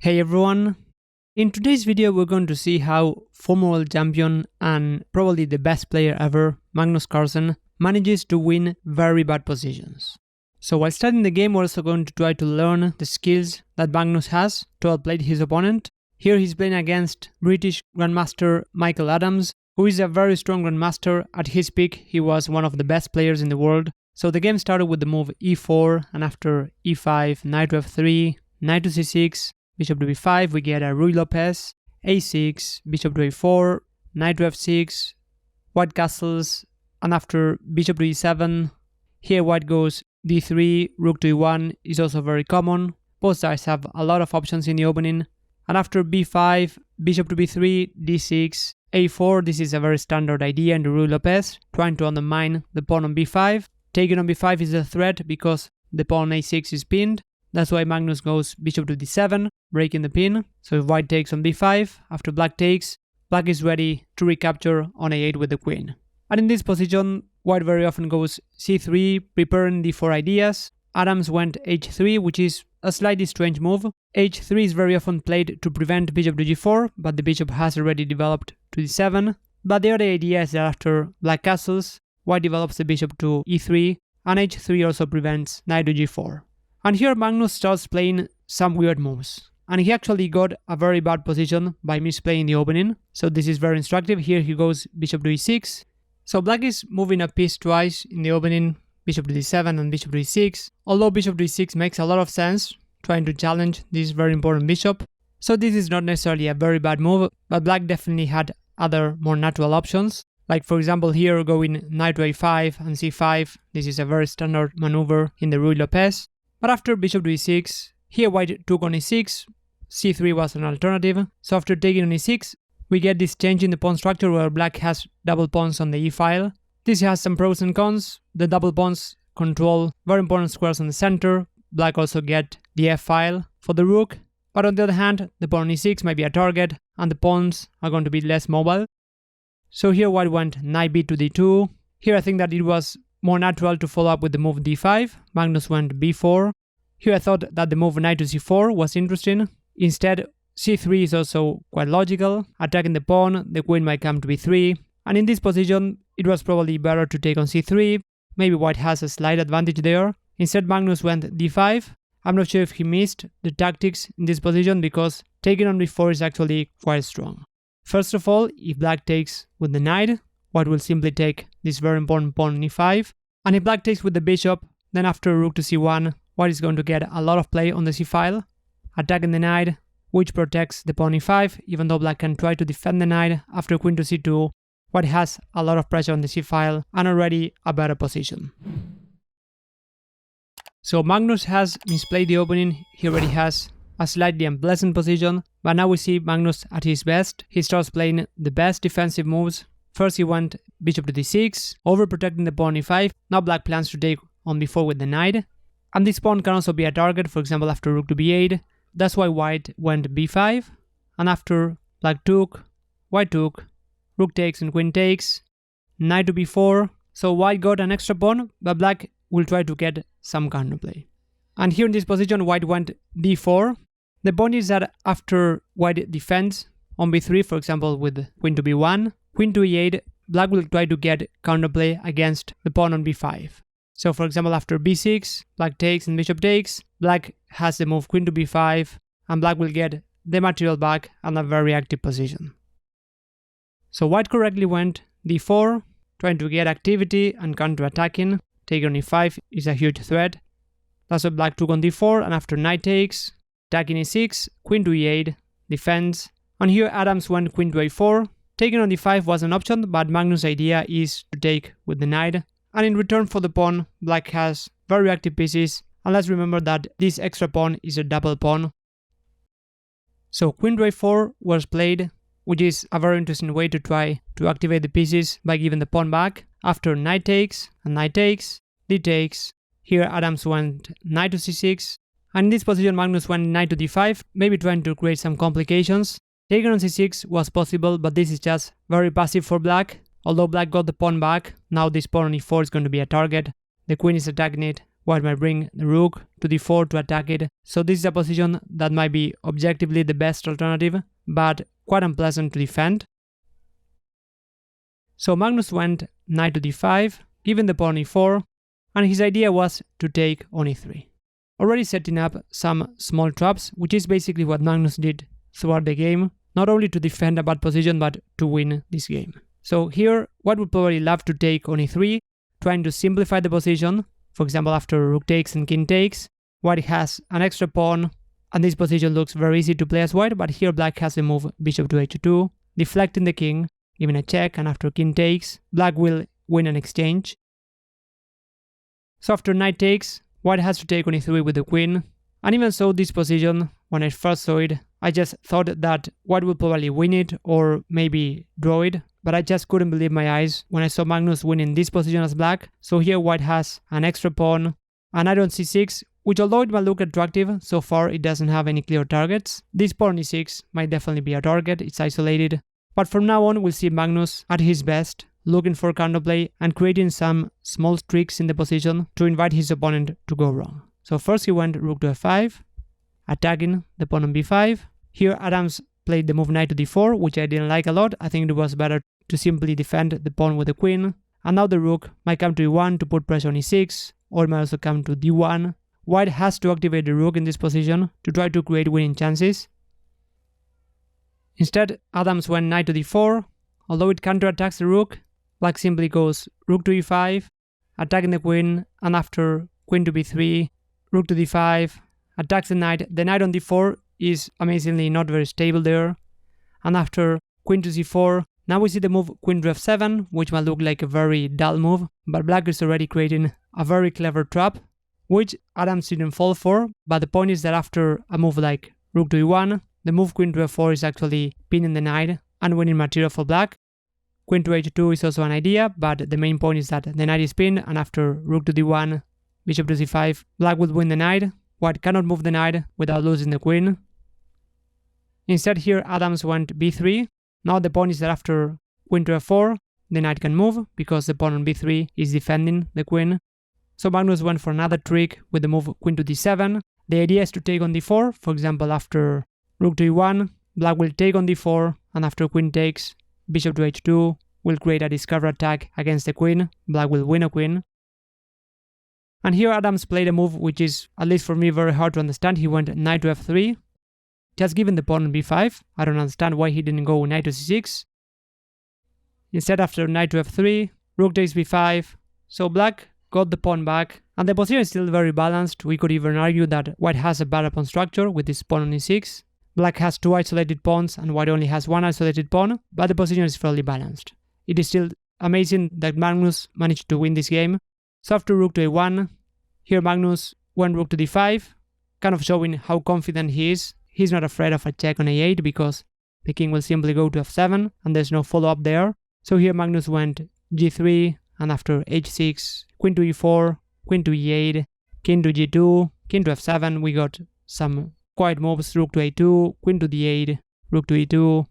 Hey everyone! In today's video we're going to see how former world champion and probably the best player ever, Magnus Carlsen, manages to win very bad positions. So while studying the game we're also going to try to learn the skills that Magnus has to outplay his opponent. Here he's playing against British Grandmaster Michael Adams, who is a very strong Grandmaster. At his peak he was one of the best players in the world. So the game started with the move e4, and after e5, knight to f3, knight to c6, bishop to b5, we get a Ruy Lopez, a6, bishop to a4, knight to f6, white castles, and after bishop to e7, here white goes d3, rook to e1 is also very common. Both sides have a lot of options in the opening. And after b5, bishop to b3, d6, a4, this is a very standard idea in the Ruy Lopez, trying to undermine the pawn on b5. Taking on b5 is a threat because the pawn a6 is pinned. That's why Magnus goes bishop to d7, breaking the pin. So if white takes on b5, after black takes, black is ready to recapture on a8 with the queen. And in this position, white very often goes c3, preparing d4 ideas. Adams went h3, which is a slightly strange move. h3 is very often played to prevent bishop to g4, but the bishop has already developed to d7. But the other idea is that after black castles, white develops the bishop to e3, and h3 also prevents knight to g4. And here Magnus starts playing some weird moves. And he actually got a very bad position by misplaying the opening. So this is very instructive. Here he goes bishop to e6. So black is moving a piece twice in the opening, bishop to d7 and bishop to e6. Although bishop to e6 makes a lot of sense, trying to challenge this very important bishop. So this is not necessarily a very bad move, but black definitely had other more natural options. Like for example here going knight to a5 and c5, this is a very standard maneuver in the Ruy Lopez. But after bishop to e6, here white took on e6, c3 was an alternative. So after taking on e6, we get this change in the pawn structure where black has double pawns on the e-file. This has some pros and cons. The double pawns control very important squares on the center. Black also get the f-file for the rook. But on the other hand, the pawn on e6 might be a target and the pawns are going to be less mobile. So here white went knight b to d2. Here I think that it was more natural to follow up with the move d5. Magnus went b4. Here I thought that the move knight to c4 was interesting. Instead, c3 is also quite logical. Attacking the pawn, the queen might come to b3. And in this position, it was probably better to take on c3. Maybe white has a slight advantage there. Instead, Magnus went d5. I'm not sure if he missed the tactics in this position because taking on b4 is actually quite strong. First of all, if black takes with the knight, white will simply take this very important pawn on e5. And if black takes with the bishop, then after rook to c1, white is going to get a lot of play on the c-file, attacking the knight, which protects the pawn e5, even though black can try to defend the knight. After queen to c2, white has a lot of pressure on the c-file and already a better position. So Magnus has misplayed the opening. He already has a slightly unpleasant position, but now we see Magnus at his best. He starts playing the best defensive moves. First he went bishop to d6, overprotecting the pawn e5. Now black plans to take on b4 with the knight. And this pawn can also be a target, for example after rook to b8. That's why white went b5. And after black took, white took, rook takes and queen takes, knight to b4. So white got an extra pawn, but black will try to get some counterplay. And here in this position white went d4. The point is that after white defends on b3, for example with queen to b1, queen to e8, black will try to get counterplay against the pawn on b5. So for example after b6, black takes and bishop takes, black has the move queen to b5, and black will get the material back and a very active position. So white correctly went d4, trying to get activity and counter-attacking. Taking on e5 is a huge threat. That's why black took on d4, and after knight takes, attacking e6, queen to e8, defends. And here Adams went queen to a4. Taking on d5 was an option, but Magnus' idea is to take with the knight. And in return for the pawn, black has very active pieces. And let's remember that this extra pawn is a double pawn. So queen to a4 was played, which is a very interesting way to try to activate the pieces by giving the pawn back. After knight takes, and knight takes, d takes. Here Adams went knight to c6. And in this position Magnus went knight to d5, maybe trying to create some complications. Taking on c6 was possible, but this is just very passive for black. Although black got the pawn back, now this pawn on e4 is going to be a target. The queen is attacking it white might bring the rook to d4 to attack it. So this is a position that might be objectively the best alternative, but quite unpleasant to defend. So Magnus went knight to d5, giving the pawn e4, and his idea was to take on e3. Already setting up some small traps, which is basically what Magnus did throughout the game, not only to defend a bad position but to win this game. So here, white would probably love to take on e3, trying to simplify the position. For example, after rook takes and king takes, white has an extra pawn, and this position looks very easy to play as white, but here black has the move bishop to h2, deflecting the king, giving a check, and after king takes, black will win an exchange. So after knight takes, white has to take on e3 with the queen, and even so this position, when I first saw it, I just thought that white would probably win it or maybe draw it, but I just couldn't believe my eyes when I saw Magnus winning this position as black. So here white has an extra pawn, a knight on c6, which although it might look attractive, so far it doesn't have any clear targets. This pawn on e6 might definitely be a target, it's isolated, but from now on we'll see Magnus at his best, looking for counterplay and creating some small tricks in the position to invite his opponent to go wrong. So first he went rook to f5, attacking the pawn on b5. Here Adams played the move knight to d4, which I didn't like a lot. I think it was better to simply defend the pawn with the queen. And now the rook might come to e1 to put pressure on e6, or it might also come to d1. White has to activate the rook in this position to try to create winning chances. Instead, Adams went knight to d4. Although it counterattacks the rook, black simply goes rook to e5, attacking the queen, and after queen to b3, rook to d5, attacks the knight. The knight on d4 is amazingly not very stable there. And after queen to c4, now we see the move queen to f7, which might look like a very dull move, but black is already creating a very clever trap, which Adams didn't fall for. But the point is that after a move like rook to e1, the move queen to f4 is actually pinning the knight and winning material for black. Queen to h2 is also an idea, but the main point is that the knight is pinned, and after rook to d1, bishop to c5, black will win the knight. White cannot move the knight without losing the queen. Instead here Adams went b3. Now the point is that after queen to f4, the knight can move, because the pawn on b3 is defending the queen. So Magnus went for another trick with the move queen to d7. The idea is to take on d4, for example after rook to e1, black will take on d4, and after queen takes, bishop to h2 will create a discover attack against the queen, black will win a queen. And here Adams played a move which is, at least for me, very hard to understand. He went knight to f3, just given the pawn on b5. I don't understand why he didn't go knight to c6. Instead, after knight to f3, rook takes b5, so black got the pawn back, and the position is still very balanced. We could even argue that white has a better pawn structure with this pawn on e6. Black has two isolated pawns and white only has one isolated pawn, but the position is fairly balanced. It is still amazing that Magnus managed to win this game. So after rook to a1, here Magnus went rook to d5, kind of showing how confident he is. He's not afraid of a check on a8 because the king will simply go to f7 and there's no follow-up there. So here Magnus went g3, and after h6, queen to e4, queen to e8, king to g2, king to f7, we got some quiet moves, rook to a2, queen to d8, rook to e2,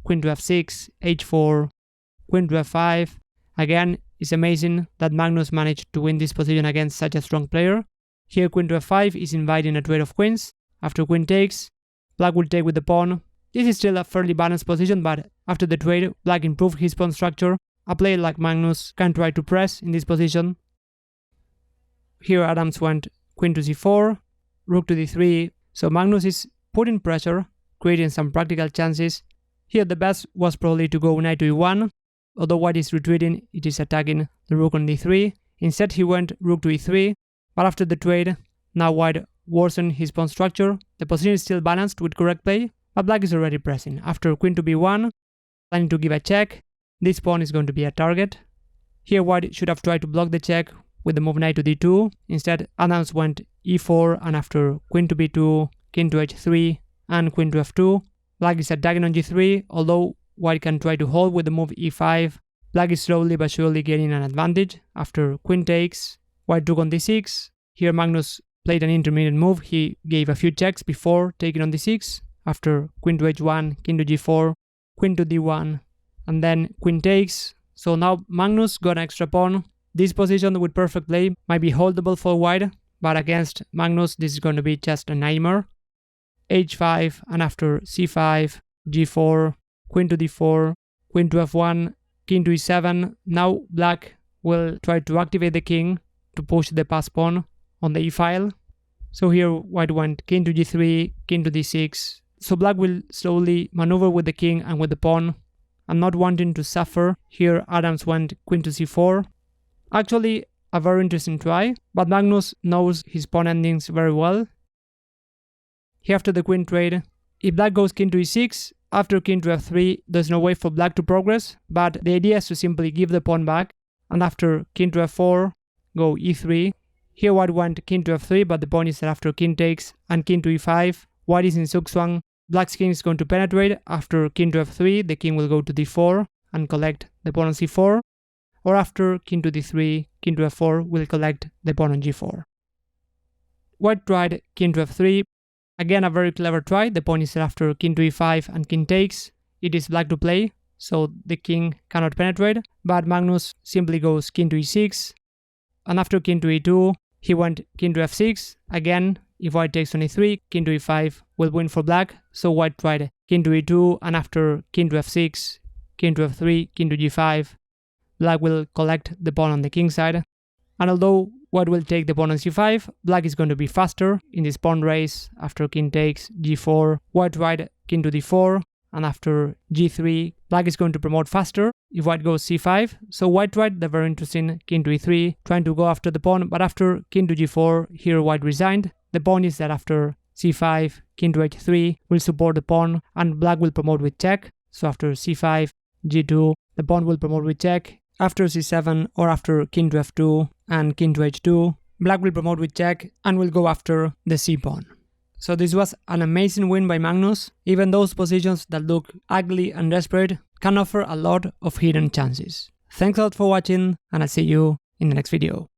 queen to f6, h4, queen to f5. Again, it's amazing that Magnus managed to win this position against such a strong player. Here queen to f5 is inviting a trade of queens. After queen takes, black will take with the pawn. This is still a fairly balanced position, but after the trade, black improved his pawn structure. A player like Magnus can try to press in this position. Here Adams went queen to c4, rook to d3, so Magnus is putting pressure, creating some practical chances. Here the best was probably to go knight to e1, although white is retreating, it is attacking the rook on d3. Instead he went rook to e3, but after the trade, now white worsened his pawn structure. The position is still balanced with correct play, but black is already pressing. After queen to b1, planning to give a check, this pawn is going to be a target. Here white should have tried to block the check with the move knight to d2. Instead, Adams went e4, and after queen to b2, king to h3, and queen to f2, black is attacking on g3, although white can try to hold with the move e5. Black is slowly but surely gaining an advantage. After queen takes, white took on d6. Here Magnus played an intermediate move. He gave a few checks before taking on d6. After queen to h1, king to g4, queen to d1, and then queen takes. So now Magnus got an extra pawn. This position with perfect play might be holdable for white, but against Magnus this is going to be just a nightmare. h5 and after c5, g4, queen to d4, queen to f1, king to e7. Now black will try to activate the king to push the pass pawn on the e-file. So here white went king to g3, king to d6. So black will slowly maneuver with the king and with the pawn. I'm not wanting to suffer. Here Adams went queen to c4. Actually a very interesting try, but Magnus knows his pawn endings very well. Here after the queen trade, if black goes king to e6, after king to f3, there's no way for black to progress, but the idea is to simply give the pawn back, and after king to f4, go e3. Here white went king to f3, but the point is that after king takes and king to e5, white is in zugzwang. Black's king is going to penetrate. After king to f3, the king will go to d4 and collect the pawn on c4, or after king to d3, king to f4 will collect the pawn on g4. White tried king to f3. Again, a very clever try. The point is that after king to e5 and king takes, it is black to play, so the king cannot penetrate, but Magnus simply goes king to e6, and after king to e2, he went king to f6. Again, if white takes on e3, king to e5 will win for black, so white tried king to e2, and after king to f6, king to f3, king to g5, black will collect the pawn on the king side. And although white will take the pawn on c5, black is going to be faster in this pawn race. After king takes g4, white tried king to d4, and after g3, black is going to promote faster if white goes c5. So white tried the very interesting king to e3, trying to go after the pawn, but after king to g4, here white resigned. The point is that after c5, king to h3 will support the pawn, and black will promote with check. So after c5, g2, the pawn will promote with check. After c7 or after king to f2 and king to h2, black will promote with check and will go after the c-pawn. So this was an amazing win by Magnus. Even those positions that look ugly and desperate can offer a lot of hidden chances. Thanks a lot for watching, and I'll see you in the next video.